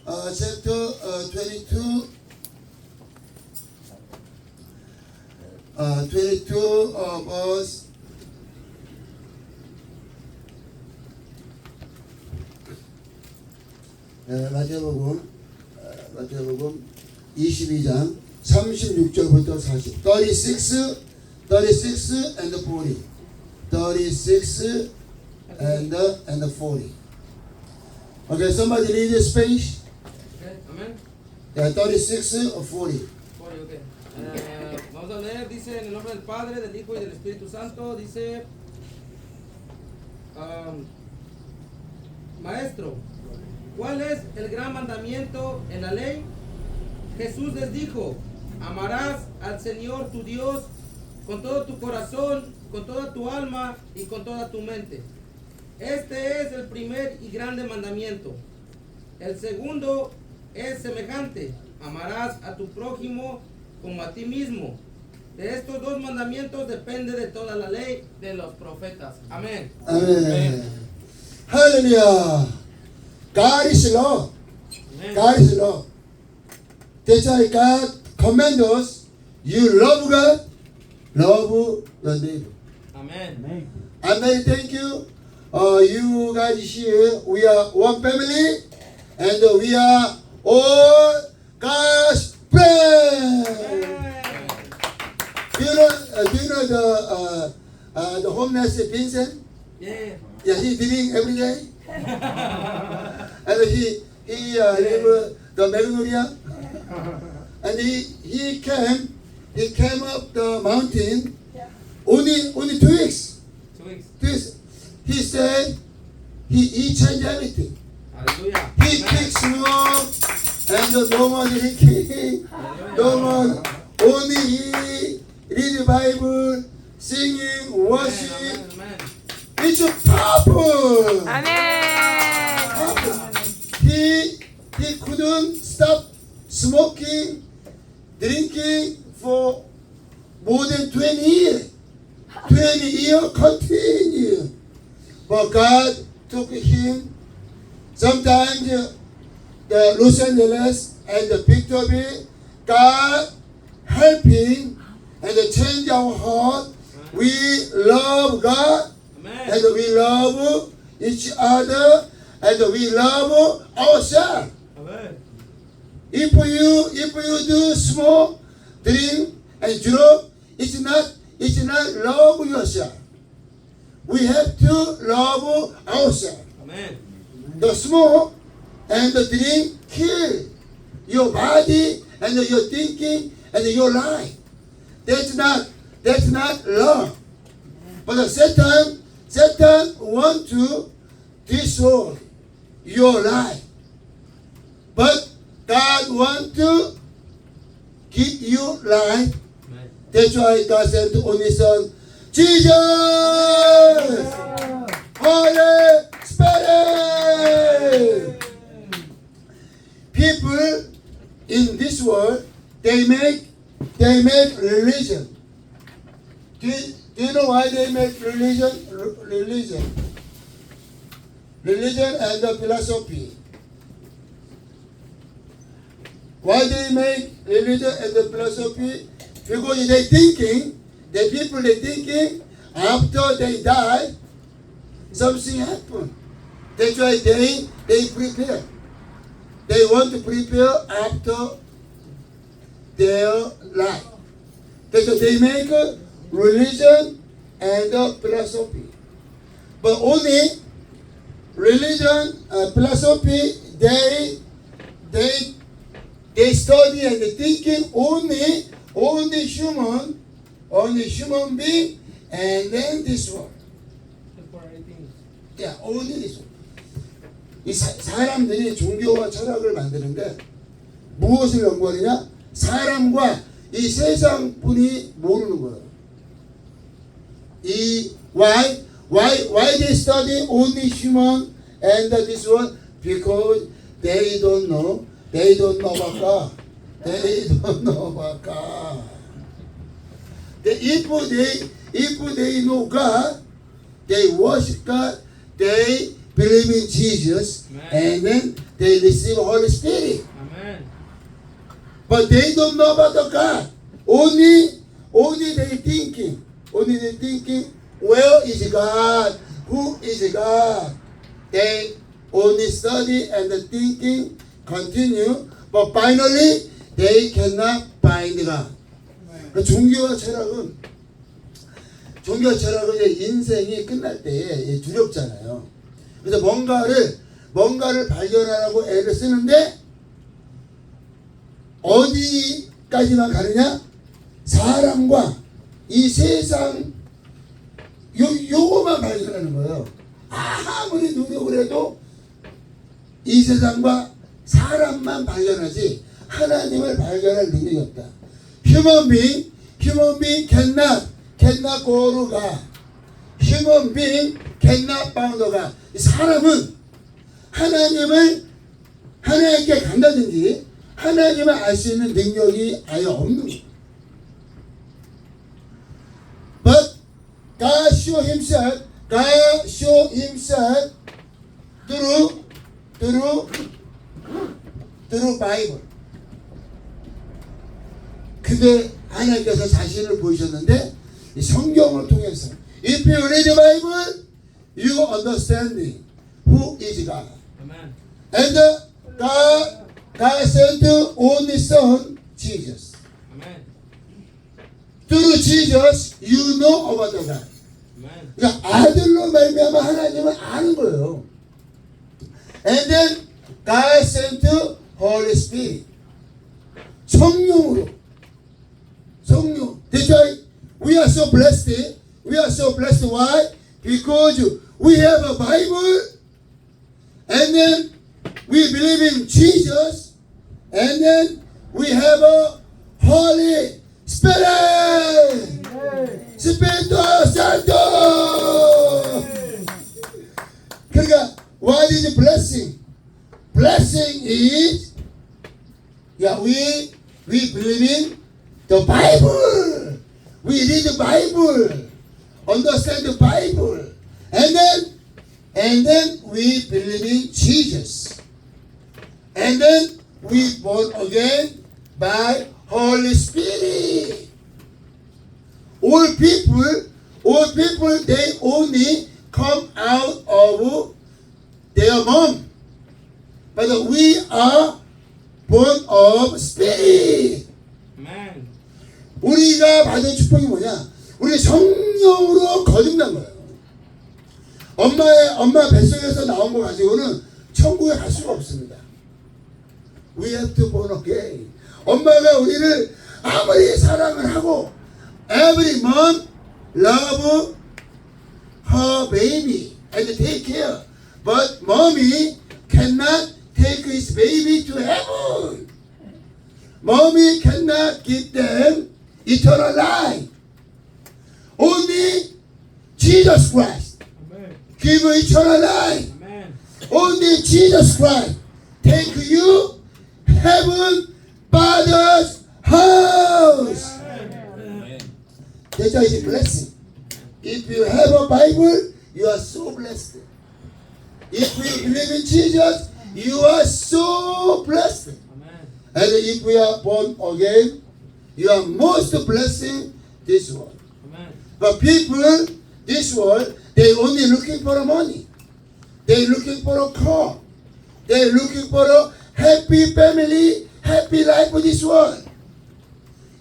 chapter 22, 22 verse 마태복음 22장 36절부터 40. 36 and 40. 36 and 40. Okay, somebody read this page. Okay, amén. Yeah, 36 or 40. Okay. Vamos a leer, dice en el nombre del Padre, del Hijo y del Espíritu Santo, dice, Maestro, ¿cuál es el gran mandamiento en la ley? Jesús les dijo, amarás al Señor tu Dios con todo tu corazón, con toda tu alma y con toda tu mente. Este es el primer y grande mandamiento. El segundo es semejante, amarás a tu prójimo como a ti mismo. De estos dos mandamientos depende de toda la ley de los profetas. Amén. Amen. Hallelujah. God is love. Amén. God is love. That's why God commands us, you love God, love your neighbor. Amén. And I thank you. You guys here, we are one family, and we are all God's friends. Do you know the homeless Vincent? Yeah. Yeah, he living every day. And he live the Magnolia. And he came up the mountain only 2 weeks. 2 weeks. He said he changed everything. Hallelujah. He quit smoke and no more drinking, no more. Only he read the Bible, singing, worship. Amen. It's powerful. 아멘. He couldn't stop smoking, drinking for more than 20 years. 20 years continue. But God took him. Sometimes the Los Angeles and the Victory, God helping and change our heart. We love God Amen. and we love each other and we love ourselves. Amen. If you do smoke, drink and drug, it's not love yourself. We have to love ourselves. Amen. The smoke and the drink kill your body and your thinking and your life. That's not love. But Satan want to destroy your life. But God want to give you life. Amen. That's why God sent only Son, Jesus, Holy Spirit. People in this world, they make religion. Do you know why they make religion? Religion and the philosophy. Why they make religion and the philosophy? Because they thinking, the people they thinking, after they die, something happen. That's why they prepare. They want to prepare after their life. That's why they make a religion and a philosophy. But only religion and philosophy, they study and they thinking only human being, and then this one. Temporary things. Yeah, only this one. 이 사람들이 종교와 철학을 만드는데 무엇을 연구하느냐? 사람과 이 세상 분이 모르는 거예요. Why they study only human and this one? Because they don't know about God. They don't know about God. If they know God, they worship God, they believe in Jesus, Amen. and then they receive Holy Spirit. Amen. But they don't know about the God. Only they thinking. Only they thinking, where is God? Who is God? They only study and the thinking continue, but finally they cannot find God. 종교와 철학은 이제 인생이 끝날 때에 두렵잖아요. 그래서 뭔가를 발견하라고 애를 쓰는데 어디까지만 가느냐? 사람과 이 세상 요거만 발견하는 거예요. 아무리 노력을 해도 이 세상과 사람만 발견하지 하나님을 발견할 능력이 없다. Human being cannot go to God. Human being cannot find God. 이 사람은 하나님께 간다든지 하나님을 알 수 있는 능력이 아예 없는 거예요. But God show Himself through Bible. 근데 하나님께서 자신을 보이셨는데 이 성경을 통해서 If you read the Bible, you understand who is God. Amen. And God sent only Son, Jesus. Amen. Through Jesus, you know about the God. Amen. 그러니까 아들로 말미암아 하나님을 아는 거예요. And then God sent Holy Spirit. 성령. That's why we are so blessed. We are so blessed. Why? Because we have a Bible, and then we believe in Jesus, and then we have a Holy Spirit. Spirito Santo. 그러니까 what is blessing? Blessing is we believe in the Bible. We read the Bible, understand the Bible, and then we believe in Jesus, and then we born again by Holy Spirit. All people, they only come out of their mom, but we are born of Spirit. Amen. 우리가 받은 축복이 뭐냐? 우리 성령으로 거듭난 거예요. 엄마 뱃속에서 나온 거 가지고는 천국에 갈 수가 없습니다. We have to born again. 엄마가 우리를 아무리 사랑을 하고 every mom love her baby and take care, but mommy cannot take his baby to heaven. Mommy cannot give them eternal life. Only Jesus Christ give eternal life. Amen. Only Jesus Christ take you heaven Father's house. That's why it's a blessing. If you have a Bible, you are so blessed. If you believe in Jesus, you are so blessed. Amen. And if we are born again, you are most blessing this world. Amen. But people, this world, they only looking for money. They looking for a car. They looking for a happy family, happy life in this world.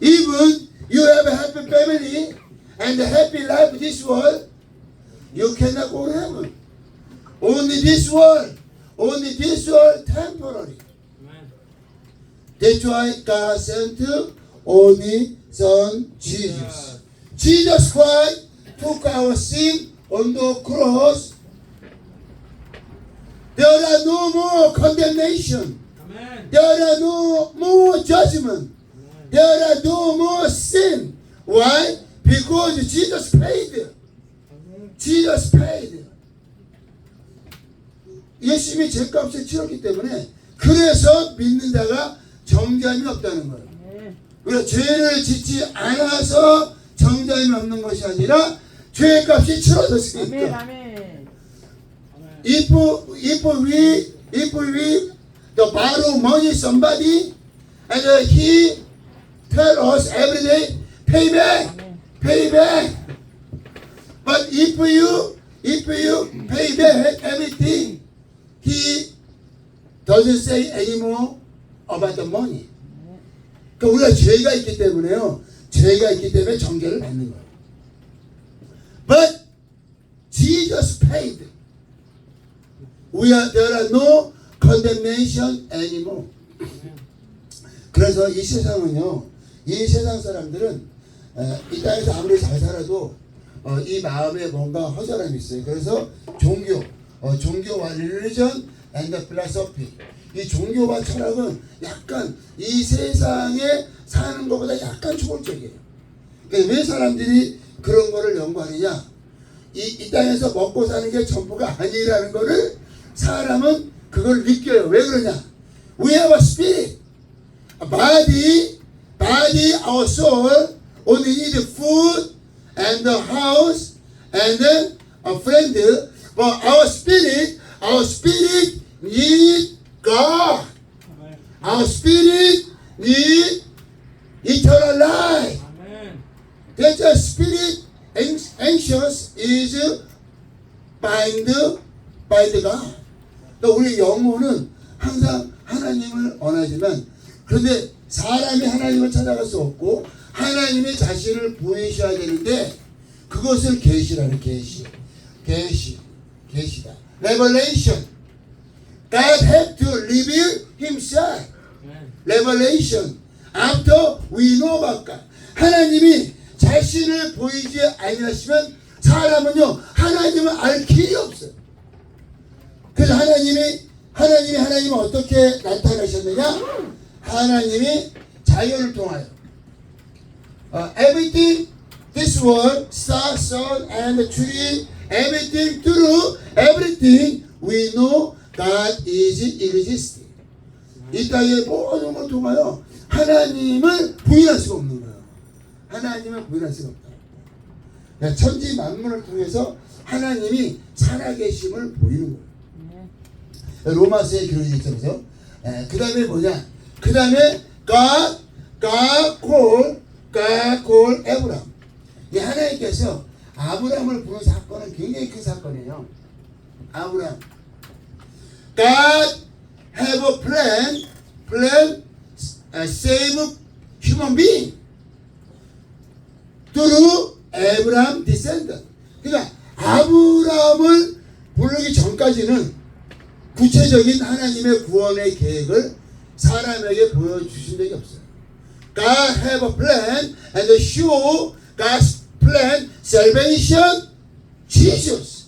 Even you have a happy family and a happy life in this world, you cannot go to heaven. Only this world temporary. Amen. That's why God sent only Son Jesus. Jesus Christ took our sin on the cross. There are no more condemnation. Amen. There are no more judgment. There are no more sin. Why? Because Jesus paid. Jesus paid. 예수님이 죄값을 치렀기 때문에 그래서 믿는 자가 정죄함이 없다는 거예요. 그래서 죄를 짓지 않아서 정죄함이 없는 것이 아니라 죄값이 치러졌으니까. 아멘. If we to borrow money somebody, and he tell us every day, pay back, pay back. But if you pay back everything, he doesn't say anymore about the money. 그러니까 우리가 죄가 있기 때문에요. 죄가 있기 때문에 정죄를 받는 거예요. But Jesus paid. There are no condemnation anymore. 그래서 이 세상은요, 이 세상 사람들은 이 땅에서 아무리 잘 살아도 이 마음에 뭔가 허전함이 있어요. 그래서 종교와 religion and philosophy, 이 종교와 철학은 약간 이 세상에 사는 것보다 약간 초월적이에요. 그러니까 왜 사람들이 그런 거를 연구하느냐? 이 땅에서 먹고 사는 게 전부가 아니라는 거를 사람은 그걸 느껴요. 왜 그러냐? We have a spirit, a body, our soul only need food and a house and then a friend. But our spirit need God. Our spirit need eternal life. That's a spirit anxious is bind God. 또 우리 영혼은 항상 하나님을 원하지만, 그런데 사람이 하나님을 찾아갈 수 없고 하나님의 자신을 보이셔야 되는데 그것을 계시라는 계시다. Revelation. God had to reveal Himself. Revelation. After we know about God. 하나님이 자신을 보이지 아니하시면 사람은요 하나님을 알 길이 없어요. 그래서 하나님이 어떻게 나타나셨느냐? 하나님이 자연을 통하여 everything, this world, star, sun, and the tree, everything through everything we know God is existing. 이 땅의 모든 걸 통하여 하나님을 부인할 수가 없는 거예요. 하나님을 부인할 수가 없다. 천지 만물을 통해서 하나님이 살아계심을 보이는 거예요. 로마서에 그런 얘기 있죠. 그 다음에 뭐냐? 그 다음에 God called Abraham. 이 하나님께서 아브라함을 부른 사건은 굉장히 큰 사건이에요. 아브라함. God have a plan save human being through Abraham descendant. 그러니까 아브라함을 부르기 전까지는 구체적인 하나님의 구원의 계획을 사람에게 보여주신 적이 없어요. God have a plan and show God's plan salvation Jesus.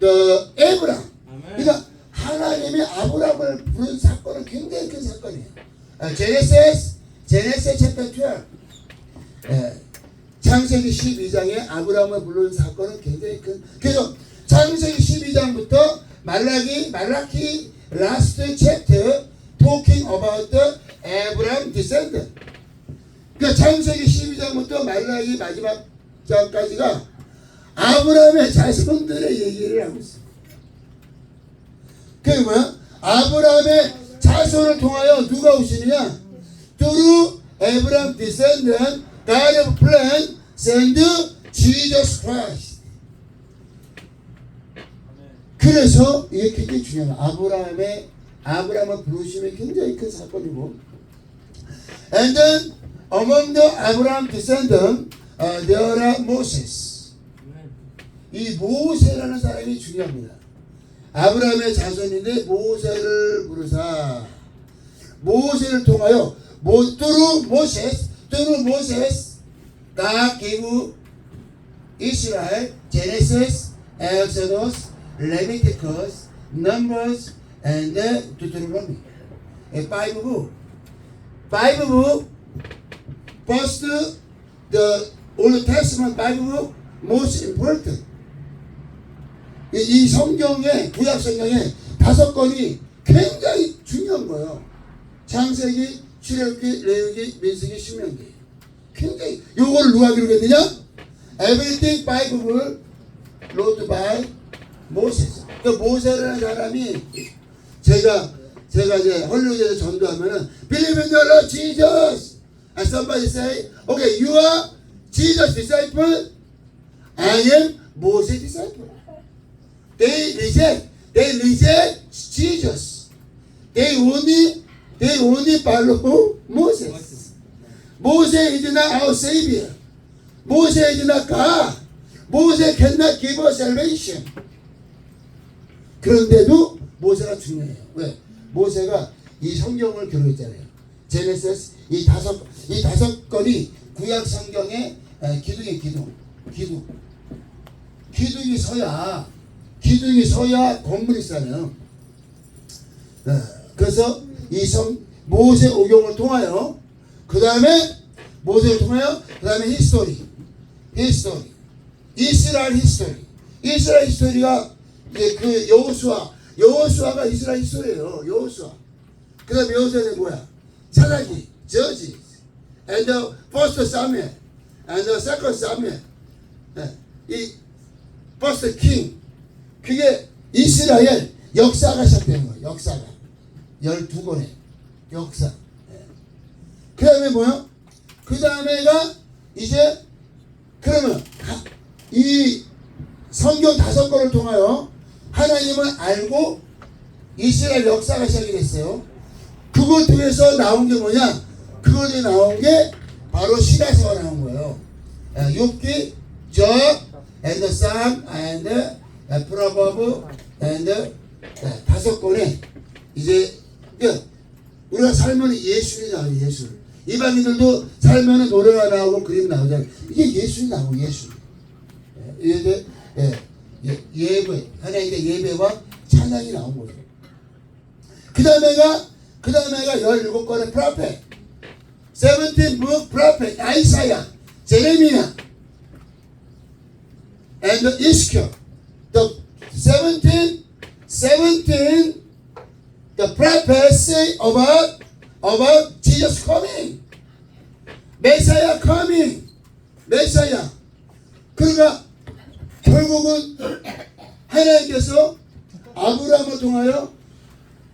The Abraham. 그러니까 하나님이 아브라함을 부른 사건은 굉장히 큰 사건이에요. Genesis chapter 12. 창세기 12장에 아브라함을 부른 사건은 굉장히 큰. 그래서 창세기 12장부터 말라키 last chapter talking about the Abraham descendant. 그러니까 창세기 12장부터 말라기 마지막 장까지가 아브라함의 자손들의 얘기를 하고 있어요. 그게 뭐야? 아브라함의 자손을 통하여 누가 오시느냐? Through Abraham descendant, God have plan send Jesus Christ. 그래서 이게 굉장히 중요해요. 아브라함을 부르심이 굉장히 큰 사건이고, and then among the Abraham descendant, there are Moses. 이 모세라는 사람이 중요합니다. 아브라함의 자손인데 모세를 부르사. 모세를 통하여 through Moses, God gave Israel Genesis, Exodus, Leviticus, Numbers, and Deuteronomy. Five book. First, the Old Testament Bible, most important. 이 성경에, 구약 성경에 5권이 굉장히 중요한 거예요. 창세기, 출애굽기, 레위기, 민수기, 신명기. 굉장히 요거를 누가 기록했느냐? Everything Bible wrote by Moses. 그 모세라는 사람이 제가 제가 이제 헐리우드에서 전도하면은 Believe in the Lord Jesus. And somebody say, okay, you are Jesus' disciple. I am Moses' disciple. They reject Jesus. They only follow Moses. Moses is not our savior. Moses is not God. Moses cannot give us salvation. 그런데도 모세가 중요해요. 왜? 모세가 이 성경을 기록했잖아요. 제네시스 이 다섯 건이 구약 성경의 기둥이 서야 건물이 쌓여요. 그래서 이 모세 오경을 통하여 그 다음에 히스토리 이스라엘 히스토리가 이제 그 여호수아가 이스라엘 히스토리예요. 여호수아. 그 다음에 여호수아는 뭐야? 사사기, 저지, and the first Samuel, and the second Samuel, 이 first king. 그게 이스라엘 역사가 시작되는 거예요. 역사가 12권의 역사. 그 다음에 뭐야? 그 다음에가 이제 그러면 이 성경 5권을 통하여 하나님을 알고 이스라엘 역사가 시작이 됐어요. 그것 통해서 나온 게 뭐냐? 그것에 나온 게 바로 시라서가 나온 거예요. 욥기, 저, and the Psalm, and the Proverbs, and the 5권에 이제 우리가 살면 예술이 나와요. 예술. 이방인들도 살면 노래가 나오고 그림 나오잖아요. 이게 예술이 나오고 예술. 예배, 하나님의 예배와 찬양이 나온 거죠. 그 다음에가 17권의 프로페트, 17 book prophet, 아이사야, 제레미야, and Ezekiel. The 17 the prophets say about Jesus coming, Messiah coming, Messiah. 그러니까 결국은 하나님께서 아브라함을 통하여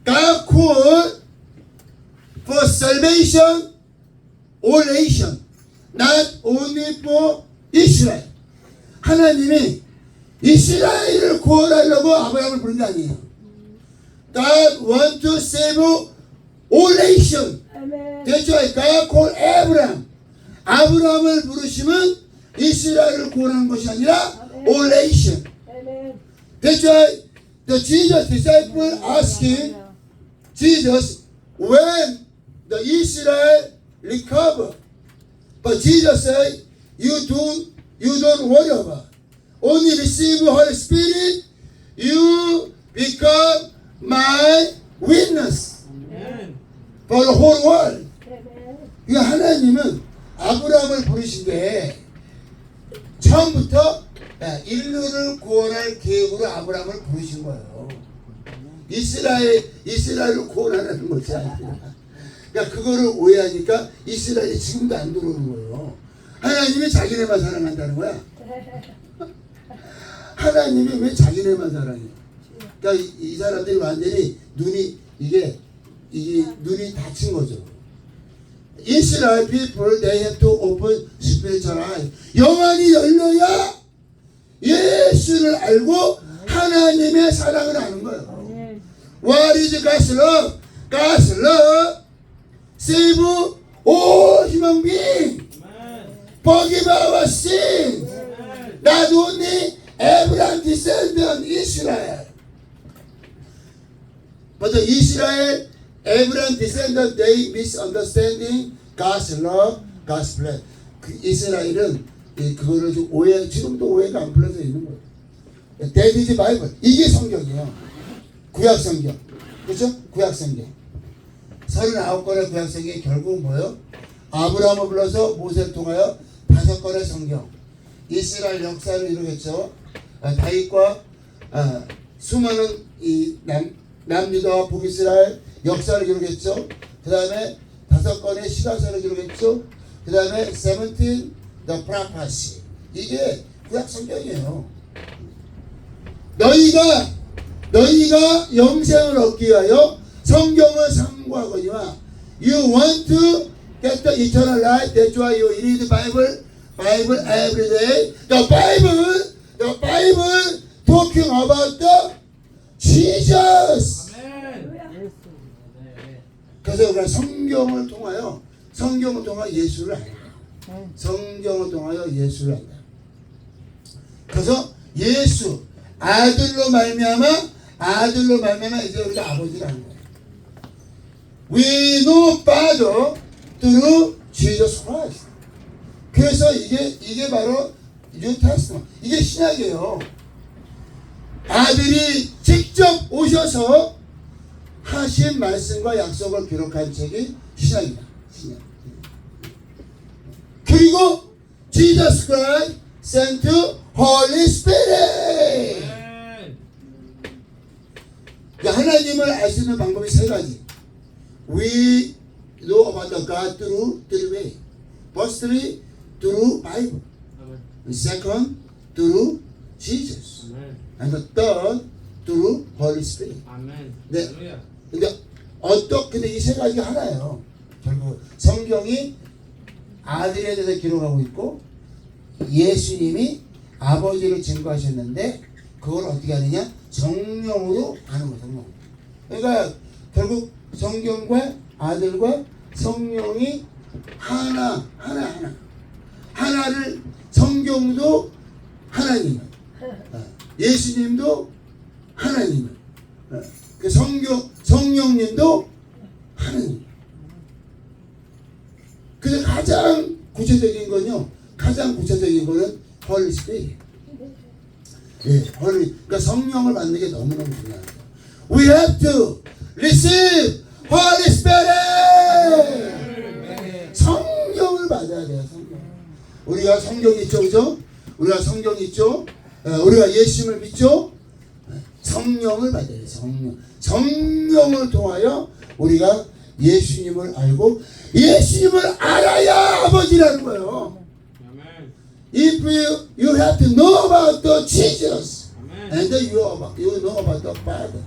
God called for salvation all nation, not only for Israel. 하나님이 이스라엘을 구원하려고 아브라함을 부른 게 아니에요. God wants to save all nation. That's why God called Abraham. 아브라함을 부르시면 이스라엘을 구원하는 것이 아니라 all nation. That's why the Jesus disciple asking Jesus when the Israel recover. But Jesus said, you don't worry about. Only receive Holy Spirit, you become my witness for the whole world. 이 하나님은 아브라함을 부르신데 처음부터 인류를 구원할 계획으로 아브라함을 부르신 거예요. 이스라엘을 구원하라는 것이 아니라. 그러니까 그거를 오해하니까 이스라엘이 지금도 안 들어오는 거예요. 하나님이 자기네만 사랑한다는 거야. 하나님이 왜 자기네만 사랑해? 그러니까 이 사람들이 완전히 눈이 닫힌 거죠. Israel people, they have to open spiritual eyes. 영안이 열려야 예수를 알고 하나님의 사랑을 아는 거예요. What is God's love? God's love save all human beings. Forgive our sins. Not only Abraham descendant Israel, but the Israel, Abraham descendant, they misunderstanding God's love, God's plan. 그 이스라엘은 그거를 좀 지금도 오해가 안 풀려져 있는 거예요. That is Bible. 이게 성경이에요. 구약 성경. 그렇죠? 구약 성경. 39권의 구약 성경이 결국 뭐예요? 아브라함을 불러서 모세를 통하여 5권의 성경. 이스라엘 역사를 이루겠죠. 다윗과 수많은 이 남유다와 북이스라엘 역사를 이루겠죠. 그 다음에 5권의 시가서를 이루겠죠. 그 다음에 17 the prophecy. 이게 구약 성경이에요. 너희가 영생을 얻기 위하여 성경을 상고하거니와 you want to get the eternal life. That's why you read the Bible every day. The Bible talking about the Jesus. 아멘. 그래서 우리가 성경을 통하여 예수를 알아. 성경을 통하여 예수를 안다. 그래서 예수 아들로 말미암아 이제 우리가 아버지를 아는 거예요. We know Father through Jesus Christ. 그래서 이게 바로 New Testament. 이게 신약이에요. 아들이 직접 오셔서 하신 말씀과 약속을 기록한 책이 신약이다. 신약. 그리고 Jesus Christ sent Holy Spirit. 아멘. 하나님을 알 수 있는 방법이 세 가지. We know about the God through three ways. Firstly, through Bible. 아멘. Second, through Jesus. 아멘. And the third, through Holy Spirit. 아멘. 네. 할렐루야. 근데 이 세 가지가 하나예요. 결국 성경이 아들에 대해서 기록하고 있고 예수님이 아버지를 증거하셨는데 그걸 어떻게 하느냐? 성령으로 아는 거예요. 성령. 그러니까 결국 성경과 아들과 성령이 하나를 성경도 하나님을 예수님도 하나님을 그 성령님도 하나님. 그래서 가장 구체적인 거는 Holy Spirit. 예, 그러니까 성령을 받는 게 너무너무 중요합니다. We have to receive Holy Spirit. 성령을 받아야 돼요. 성령. 우리가 성경이 있죠, 그죠? 우리가 성경이 있죠. 우리가 예수님을 믿죠. 성령을 받아야 돼요. 성령을 통하여 우리가 예수님을 알고 예수님을 알아야 아버지라는 거예요. 아멘. If you have to know about the Jesus, 아멘. and you know about the Father.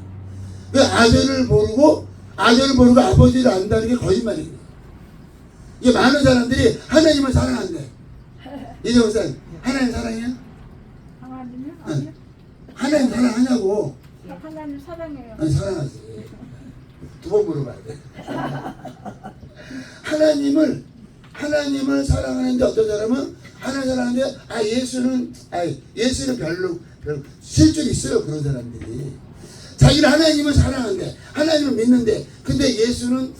그 아들을 모르고 아버지를 안다는 게 거짓말입니다. 이게 많은 사람들이 하나님을 사랑한대. 이제 하나님 사랑해요? 하나님이요? 아니요. 하나님 사랑하냐고. 하나님 사랑해요. 아니, 사랑하지. 두 번 물어봐야 돼. 하나님을 사랑하는데 어떤 사람은 하나님 사랑하는데 예수는 별로 실줄 있어요. 그런 사람들이 자기는 하나님을 사랑하는데 하나님을 믿는데 근데 예수는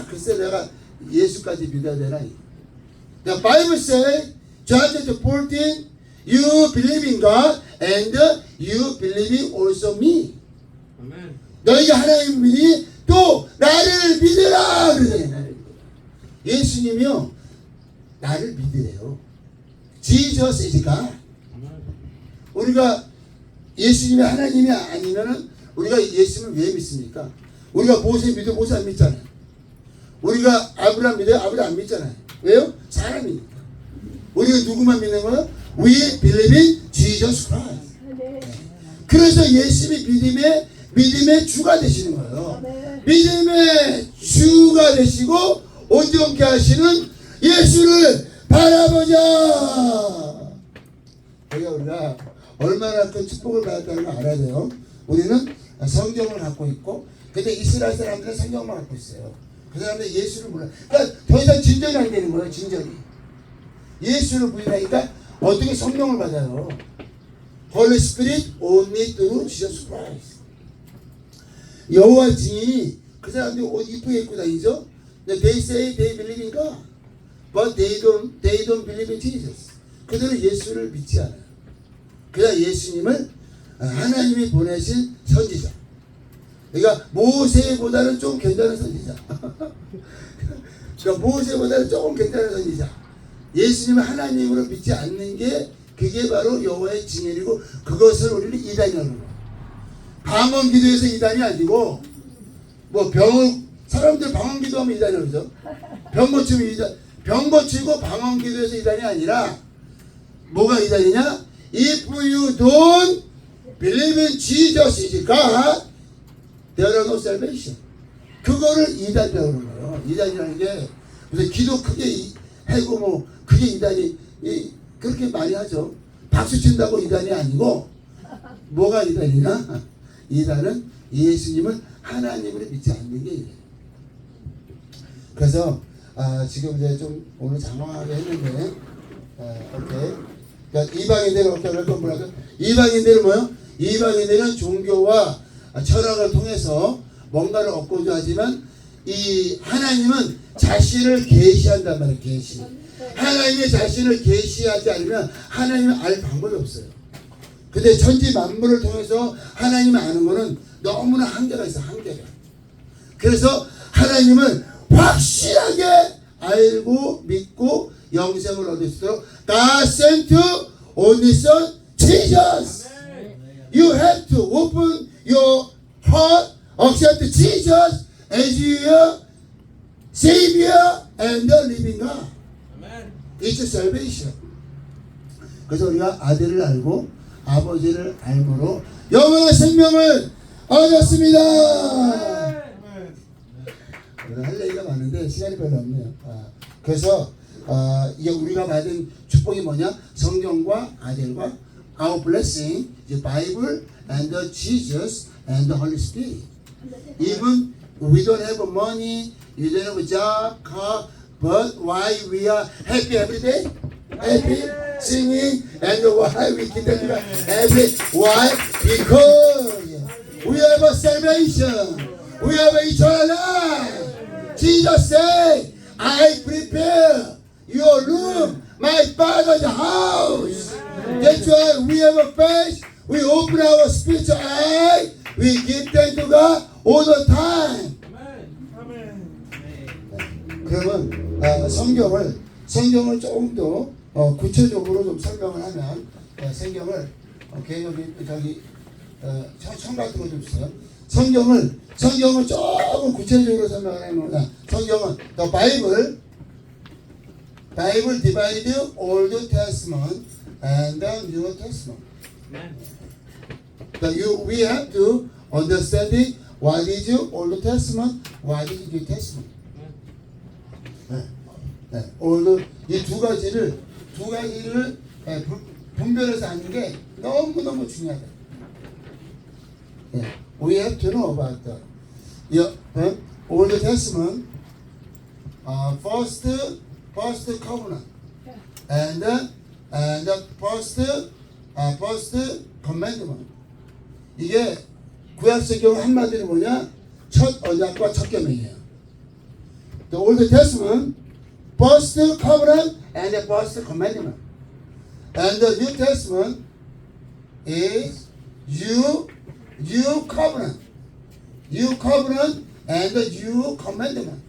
글쎄 내가 예수까지 믿어야 되나? The Bible says John 14 you believe in God and you believe also me. 아멘. 너희가 하나님 믿으니 또 나를 믿으라 그러잖아요. 예수님이요 나를 믿으래요. Jesus is God. 아멘. 우리가 예수님이 하나님이 아니면은 우리가 예수님을 왜 믿습니까? 우리가 모세 믿어 모세 안 믿잖아요. 우리가 아브라함 믿어요 아브라함 안 믿잖아요. 왜요? 사람이니까. 우리가 누구만 믿는 거예요? We believe in Jesus Christ. 그래서 예수님이 믿음의 주가 되시는 거예요. 믿음의 주가 되시고 온전케 하시는 예수를 바라보자. 우리가 얼마나 큰 축복을 받았다는 걸 알아야 돼요. 우리는 성경을 갖고 있고 근데 이스라엘 사람들은 성경만 갖고 있어요. 그 사람들은 예수를 몰라요. 그러니까 더 이상 진전이 안 되는 거예요. 진전이. 예수를 부인하니까 어떻게 성령을 받아요? Holy Spirit only through Jesus Christ. 여호와 증인이 그 사람들이 옷 이쁘게 입고 다니죠. They say they believe in God, but they don't believe in Jesus. 그들은 예수를 믿지 않아요. 그냥 예수님을 하나님이 보내신 선지자. 그러니까 모세보다는 좀 괜찮은 선지자. 그러니까 모세보다는 조금 괜찮은 선지자. 예수님을 하나님으로 믿지 않는 게 그게 바로 여호와의 증인이고 그것을 우리는 이단이라는 거예요. 방언 기도에서 이단이 아니고 뭐 사람들 방언 기도하면 이단이라고 그러죠. 병 고치고 방언 기도에서 이단이 아니라 뭐가 이단이냐? If you don't believe in Jesus is God, there is no salvation. 그거를 이단이라고 그러는 거예요. 이단이라는 게 무슨 기도 크게 하고 뭐 그게 이단이 그렇게 많이 하죠. 박수 친다고 이단이 아니고 뭐가 이단이냐? 이단은 예수님을 하나님으로 믿지 않는 게 이래요. 그래서 지금 이제 좀 오늘 장황하게 했는데 오케이. 그러니까 이방인들은 어떻게 할 건 뭐라고? 이방인들은 뭐요? 이방인들은 종교와 철학을 통해서 뭔가를 얻고자 하지만 이 하나님은 자신을 계시한단 말이에요. 계시. 하나님의 자신을 계시하지 않으면 하나님을 알 방법이 없어요. 근데 천지 만물을 통해서 하나님을 아는 거는 너무나 한계가 있어. 한계가. 그래서 하나님을 확실하게 알고 믿고 영생을 얻을 수 있도록 God sent only Son Jesus. You have to open your heart, accept Jesus as your Savior and the living God. It's salvation. 그래서 우리가 아들을 알고 아버지를 알므로 영원한 생명을 얻었습니다. 할 얘기가 많은데 시간이 별로 없네요. 그래서 이게 우리가 받은 축복이 뭐냐? 성경과 아들과 our blessing, the Bible and the Jesus and the Holy Spirit. Even we don't have money, we don't have a job, car, but why we are happy every day? Happy, singing, and why we keep that happy? Why? Because we have a salvation, we have a eternal life. Jesus said, I prepare your room, my Father's house. That's why we have a faith, we open our spiritual eye, we give thanks to God all the time. 그러면 성경을 조금 더 구체적으로 좀 설명을 하면 성경을 저기 청 같은 거 좀 주세요. 성경을 조금 구체적으로 설명을 하면 성경은 the Bible divide Old Testament and the New Testament. We have to understand what is Old Testament, what is New Testament. 이 두 가지를 분별해서 하는 게 너무 중요하다. We have to know about the Old Testament, first covenant, and the first commandment. 이게 구약성경 한마디로 뭐냐? 첫 언약과 첫 계명이에요. The Old Testament, first covenant and the first commandment. And the New Testament is new covenant and the new commandment.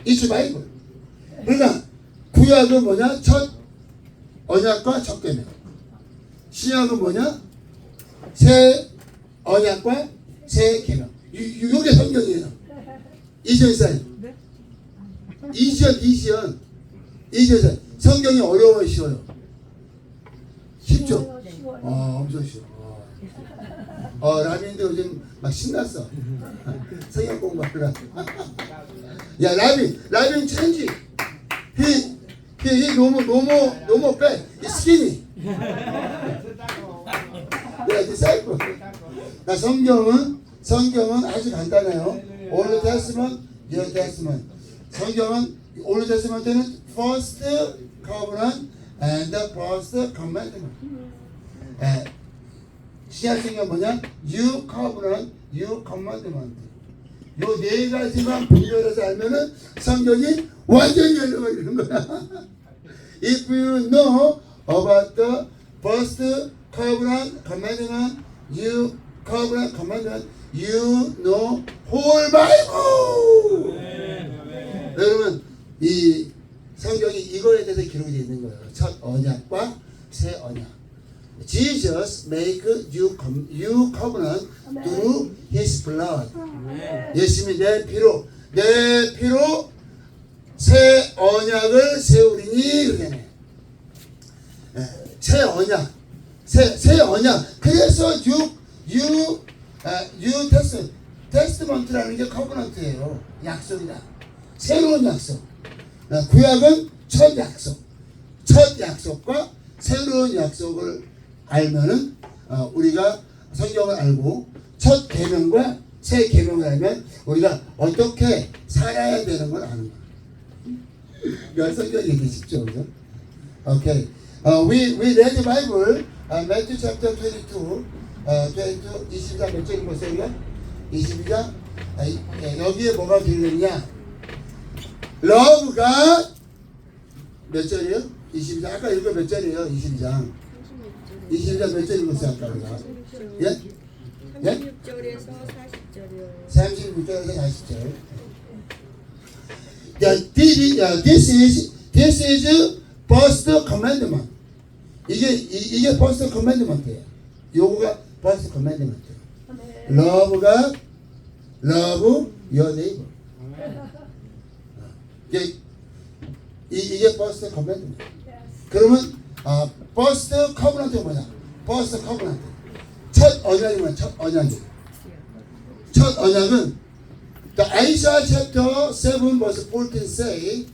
It's Bible. 그러니까 구약은 뭐냐? 첫 언약과 첫 계명. 신약은 뭐냐? 새 언약과 새 계명. 이게 성경이에요. 이전사님. 이전 성경이 어려워요, 쉬워요? 쉽죠? 엄청 쉬워. 라빈도 요즘 막 신났어. 성경 공부하라. 야, 라빈 체인지. He no more fat. He's skinny. 야, disciple. 나 성경은 아주 간단해요. Old Testament, New Testament. 성경은 Old Testament는 first covenant and the first commandment. 신약성경 뭐냐? New covenant, new commandment. 요 네 가지만 분별해서 알면은 성경이 완전히 열려버리는 거야. If you know about the first covenant, commandment, new covenant, commandment, you know whole Bible. 여러분, 이 성경이 이거에 대해서 기록이 되어 있는 거예요. 첫 언약과 새 언약. Jesus make new covenant through His blood. 예수님이 내 피로 새 언약을 세우리니 그러네. 새 언약. 그래서 New Testament 테스트먼트라는 게 커버넌트예요. 약속이다. 새로운 약속. 구약은 첫 약속. 첫 약속과 새로운 약속을 알면은 우리가 성경을 알고 첫 계명과 새 계명을 알면 우리가 어떻게 살아야 되는 걸 아는 거예요. 성경이 되게 쉽죠, 그죠? Okay. We read the Bible, Matthew chapter 22, 22장 몇 절인 보세요? 22장. 여기에 뭐가 들리느냐? Love God. 몇 절이에요? 22장. 아까 이거 몇 절이에요? 22장. 22장 몇 절인 보세요, 아까 우리가. 예? 36절에서 40절이요. 36절에서 40절. This is first commandment. 이게 first commandment예요. 요거가 first commandment. Love God, love your neighbor. 이게 first commandment. 그러면 first covenant가 뭐냐? first covenant. 첫 언약이 뭐야? 첫 언약이. 첫 언약은 the Isaiah chapter 7 verse 14 say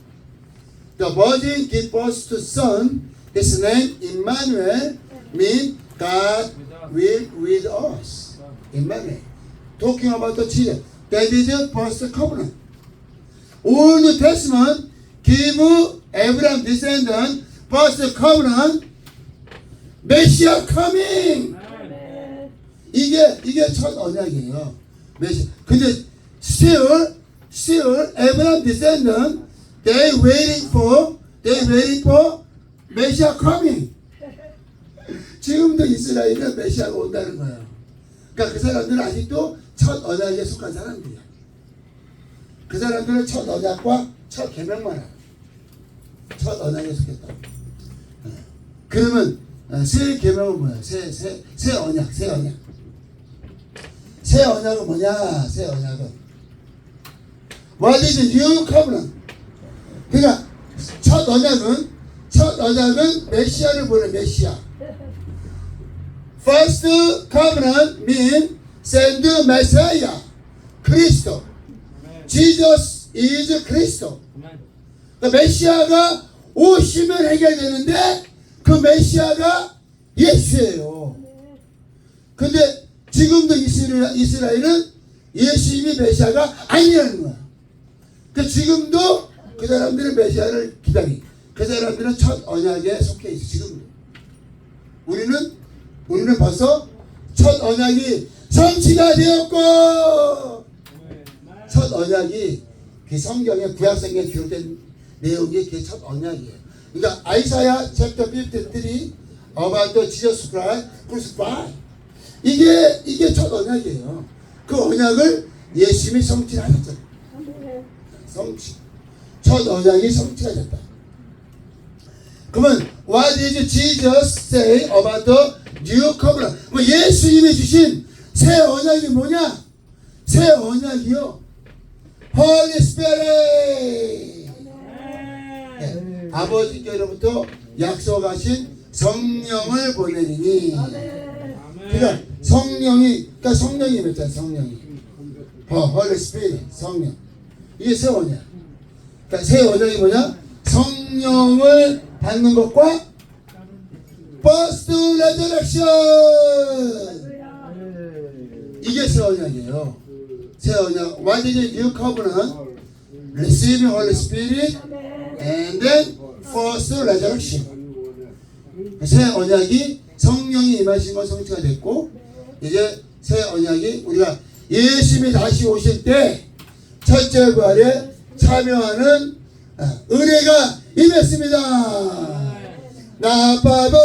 the virgin give birth to son. His name Emmanuel means God will with us. Emmanuel. Talking about the Jesus. That is the first covenant. Old Testament give Abraham descendant first covenant. Messiah coming. 이게 첫 언약이에요. 메시아. 근데 still Abraham descendant they waiting for 메시아 coming. 지금도 이스라엘은 메시아가 온다는 거예요. 그러니까 그 사람들은 아직도 첫 언약에 속한 사람들이야. 그 사람들은 첫 언약과 첫 계명만 알아. 첫 언약에 속했다. 그러면 새 계명은 뭐야? 새 언약. 새 언약은 뭐냐? 새 언약은 What is the new covenant? 그러니까 첫 언약은 메시아를 보내 메시아. First covenant means send Messiah, 그리스도. Jesus is 그리스도. 그러니까 메시아가 오시면 해결되는데 그 메시아가 예수예요. 근데 지금도 이스라엘은 예수님이 메시아가 아니라는 거야. 그 지금도 그 사람들은 메시아를 기다리. 그 사람들은 첫 언약에 속해 있어. 지금도. 우리는 벌써 첫 언약이 성취가 되었고, 첫 언약이 그 성경에 구약 성경에 기록된 내용이 그 첫 언약이에요. 그러니까 아이사야 chapter 53 about the Jesus Christ crucified. 이게 첫 언약이에요. 그 언약을 예수님이 성취하셨잖아요. 성취. 첫 언약이 성취가 됐다. 그러면 what did Jesus say about the new covenant? 뭐 예수님이 주신 새 언약이 뭐냐? 새 언약이요. Holy Spirit. 네. 아버지께로부터 약속하신 성령을 보내리니. 그러니까 성령이 맺잖아. 성령이. Holy Spirit. 성령. 이게 새 언약. 그러니까 새 언약이 뭐냐? 성령을 받는 것과 First Resurrection. 이게 새 언약이에요. 새 언약. What is the new covenant? Receiving Holy Spirit and then First Resurrection. 새 언약이 성령이 임하신 건 성취가 됐고, 이제 새 언약이 우리가 예수님이 다시 오실 때 첫째 부활에 참여하는 은혜가 임했습니다. 나빠보